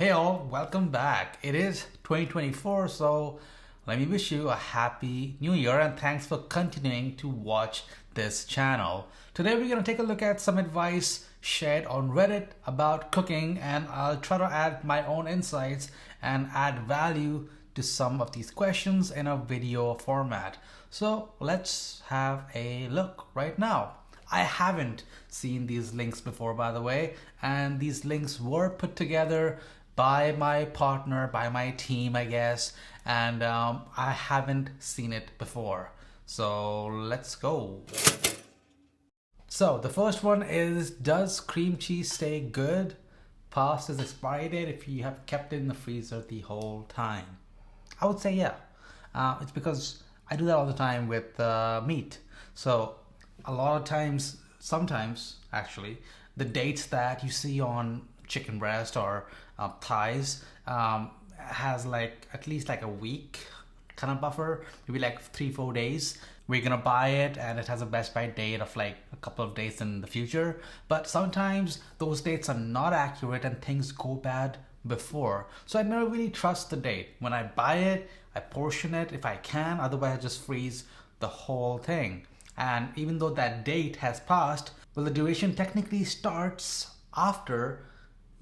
Hey all, welcome back. It is 2024, so let me wish you a happy new year and thanks for continuing to watch this channel. Today we're going to take a look at some advice shared on Reddit about cooking, and I'll try to add my own insights and add value to some of these questions in a video format. So let's have a look right now. I haven't seen these links before, by the way, and these links were put together by my partner, by my team, I guess, and I haven't seen it before. So let's go. So the first one is, does cream cheese stay good past its expiry date if you have kept it in the freezer the whole time? I would say yeah. It's because I do that all the time with meat. So a lot of times, sometimes actually, the dates that you see on chicken breast or thighs has like at least like a week kind of buffer, maybe like 3-4 days. We're gonna buy it and it has a best by date of like a couple of days in the future, but sometimes those dates are not accurate and things go bad before. So I never really trust the date. When I buy it, I portion it if I can, otherwise I just freeze the whole thing. And even though that date has passed, well, the duration technically starts after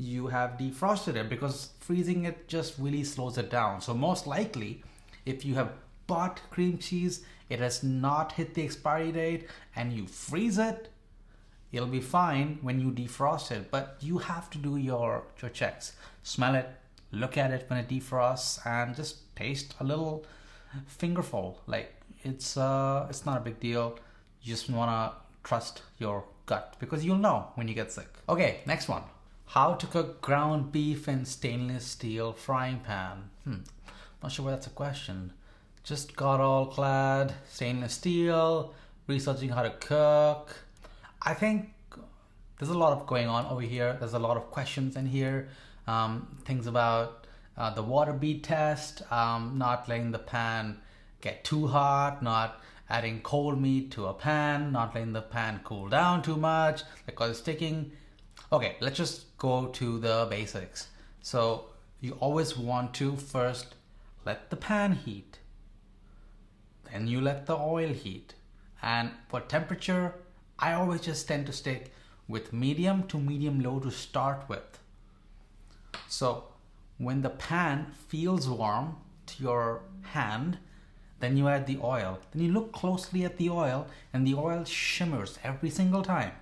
you have defrosted it, because freezing it just really slows it down. So most likely, if you have bought cream cheese, it has not hit the expiry date and you freeze it, it'll be fine when you defrost it. But you have to do your checks. Smell it, look at it when it defrosts, and just taste a little fingerful. Like it's not a big deal. You just wanna trust your gut because you'll know when you get sick. Okay, next one. How to cook ground beef in stainless steel frying pan. Not sure why that's a question. Just got all clad, stainless steel, researching how to cook. I think there's a lot of going on over here. There's a lot of questions in here. Things about the water bead test, not letting the pan get too hot, not adding cold meat to a pan, not letting the pan cool down too much because it's sticking. Okay, let's just go to the basics. So you always want to first let the pan heat, then you let the oil heat. And for temperature, I always just tend to stick with medium to medium low to start with. So when the pan feels warm to your hand, then you add the oil. Then you look closely at the oil and the oil shimmers every single time.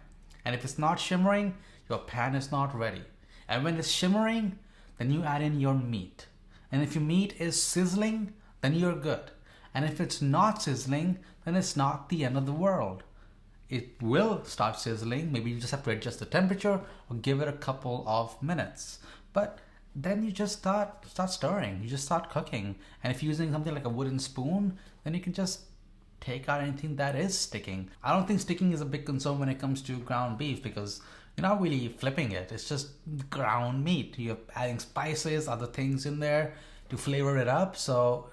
And if it's not shimmering, your pan is not ready. And when it's shimmering, then you add in your meat. And if your meat is sizzling, then you're good. And if it's not sizzling, then it's not the end of the world. It will start sizzling. Maybe you just have to adjust the temperature or give it a couple of minutes. But then you just start stirring. You just start cooking. And if you're using something like a wooden spoon, then you can just take out anything that is sticking. I don't think sticking is a big concern when it comes to ground beef because you're not really flipping it. It's just ground meat. You're adding spices, other things in there to flavor it up. So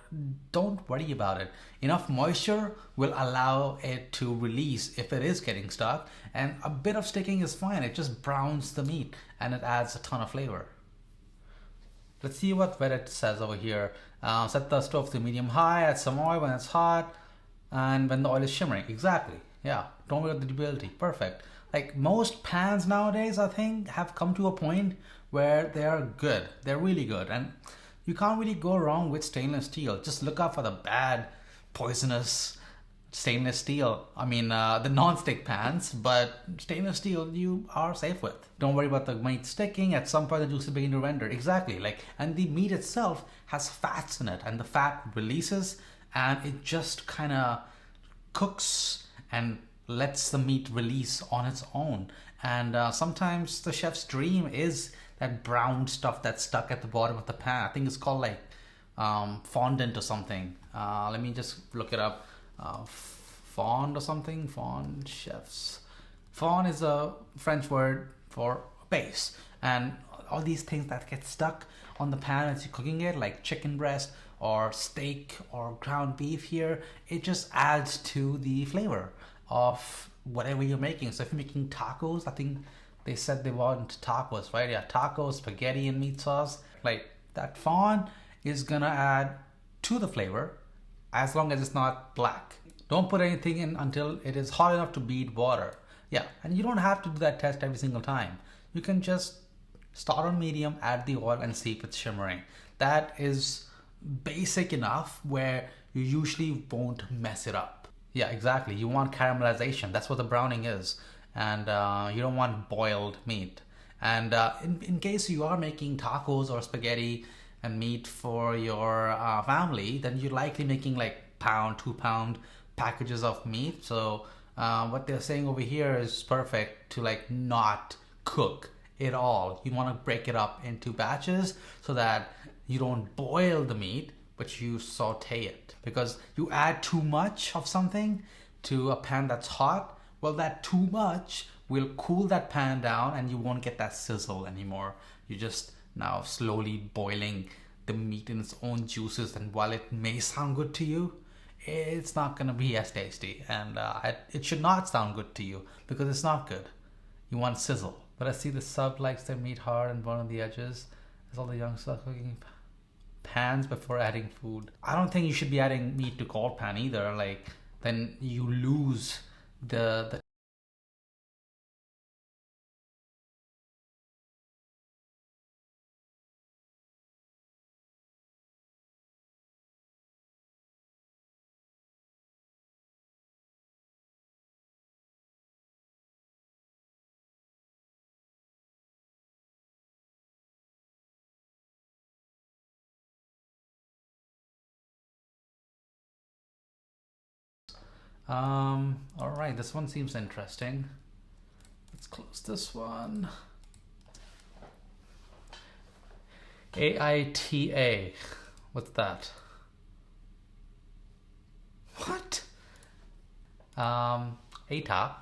don't worry about it. Enough moisture will allow it to release if it is getting stuck. And a bit of sticking is fine. It just browns the meat and it adds a ton of flavor. Let's see what Reddit says over here. Set the stove to medium high, add some oil when it's hot, and when the oil is shimmering. Exactly. Yeah. Don't worry about the durability. Perfect. Like most pans nowadays, I think, have come to a point where they are good. They're really good. And you can't really go wrong with stainless steel. Just look out for the bad, poisonous stainless steel. I mean, the non-stick pans, but stainless steel you are safe with. Don't worry about the meat sticking. At some point, the juice is beginning to render. Exactly. And the meat itself has fats in it, and the fat releases, and it just kind of cooks and lets the meat release on its own. And sometimes the chef's dream is that brown stuff that's stuck at the bottom of the pan. I think it's called like fondant or something. Let me just look it up. Fond or something. Fond chefs. Fond is a French word for base, and all these things that get stuck on the pan as you're cooking it, like chicken breast or steak or ground beef here, it just adds to the flavor of whatever you're making. So if you're making tacos, I think they said they want tacos, right? Yeah, tacos, spaghetti and meat sauce. Like that fawn is gonna add to the flavor as long as it's not black. Don't put anything in until it is hot enough to bead water. Yeah, and you don't have to do that test every single time. You can just start on medium, add the oil, and see if it's shimmering. That is basic enough where you usually won't mess it up. Yeah, exactly. You want caramelization. That's what the browning is. And you don't want boiled meat. And in case you are making tacos or spaghetti and meat for your family, then you're likely making like pound, 2 pound packages of meat. So what they're saying over here is perfect to like not cook it all. You want to break it up into batches so that you don't boil the meat, but you saute it. Because you add too much of something to a pan that's hot, well, that too much will cool that pan down and you won't get that sizzle anymore. You're just now slowly boiling the meat in its own juices, and while it may sound good to you, it's not going to be as tasty, and it should not sound good to you because it's not good. You want sizzle. But I see the sub likes their meat hard and burn on the edges. As all the youngsters are cooking pans before adding food. I don't think you should be adding meat to cold pan either. Like then you lose the all right, this one seems interesting. Let's close this one. AITA. What's that? What? ATA.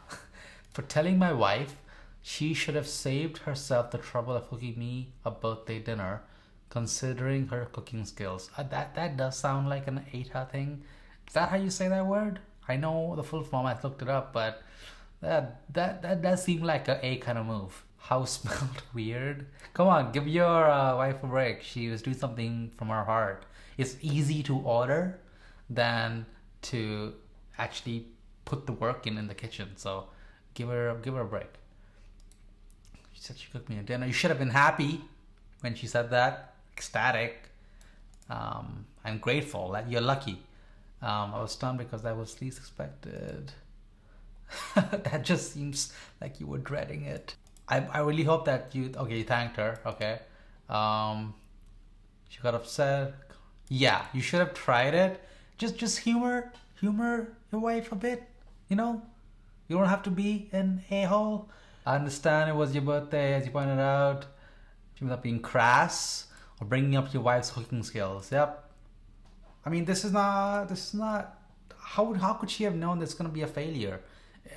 For telling my wife she should have saved herself the trouble of cooking me a birthday dinner, considering her cooking skills. That does sound like an ATA thing. Is that how you say that word? I know the full form. I looked it up, but that does seem like a kind of move. House smelled weird. Come on, give your wife a break. She was doing something from her heart. It's easy to order than to actually put the work in the kitchen. So give her a break. She said she cooked me a dinner. You should have been happy when she said that. Ecstatic. I'm grateful that you're lucky. I was stunned because that was least expected. That just seems like you were dreading it. I really hope that you thanked her. Okay. She got upset. Yeah, you should have tried it. Just humor your wife a bit. You know, you don't have to be an a-hole. I understand it was your birthday, as you pointed out. She was not being crass or bringing up your wife's cooking skills. Yep. I mean, this is not. How could she have known this is going to be a failure?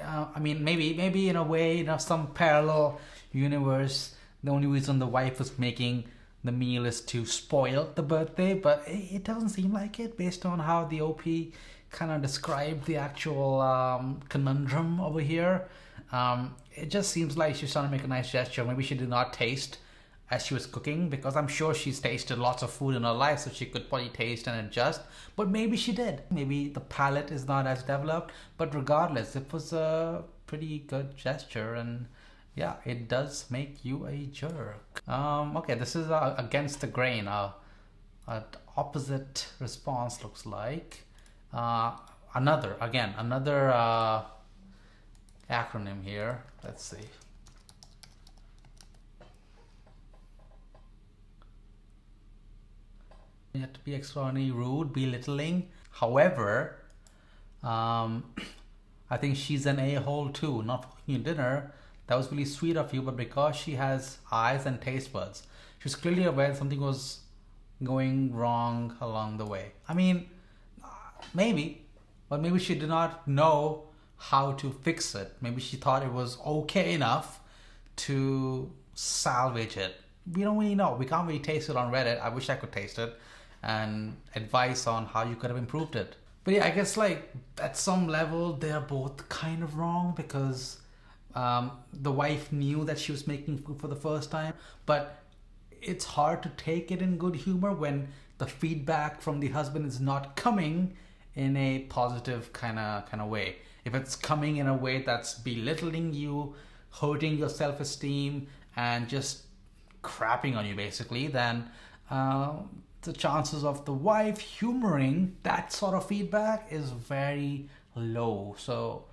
I mean, maybe in a way, some parallel universe, the only reason the wife was making the meal is to spoil the birthday, but it doesn't seem like it based on how the OP kind of described the actual conundrum over here. It just seems like she's trying to make a nice gesture. Maybe she did not taste as she was cooking, because I'm sure she's tasted lots of food in her life, so she could probably taste and adjust, but maybe she did. Maybe the palate is not as developed, but regardless, it was a pretty good gesture, and yeah, it does make you a jerk. Okay, this is against the grain. An opposite response looks like. Another acronym here. Let's see. You have to be extraordinarily rude, belittling. However, I think she's an a-hole too. Not for cooking you dinner. That was really sweet of you, but because she has eyes and taste buds, she was clearly aware something was going wrong along the way. I mean, maybe, but maybe she did not know how to fix it. Maybe she thought it was okay enough to salvage it. We don't really know. We can't really taste it on Reddit. I wish I could taste it and advice on how you could have improved it. But yeah, I guess like at some level they're both kind of wrong, because the wife knew that she was making food for the first time, but it's hard to take it in good humor when the feedback from the husband is not coming in a positive kind of way. If it's coming in a way that's belittling you, hurting your self-esteem, and just crapping on you basically, then the chances of the wife humoring that sort of feedback is very low. So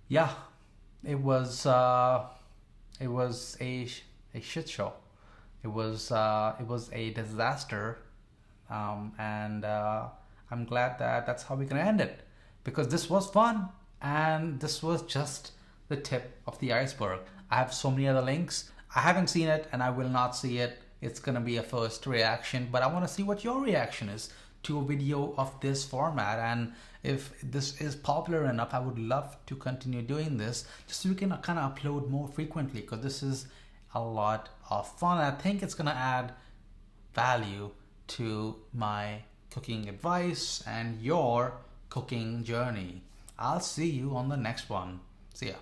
yeah, it was a shit show. It was a disaster, and I'm glad that that's how we're gonna end it, because this was fun and this was just the tip of the iceberg. I have so many other links. I haven't seen it and I will not see it. It's gonna be a first reaction, but I want to see what your reaction is to a video of this format, and if this is popular enough, I would love to continue doing this just so we can kind of upload more frequently, because this is a lot of fun. I think it's gonna add value to my cooking advice and your cooking journey. I'll see you on the next one. See ya.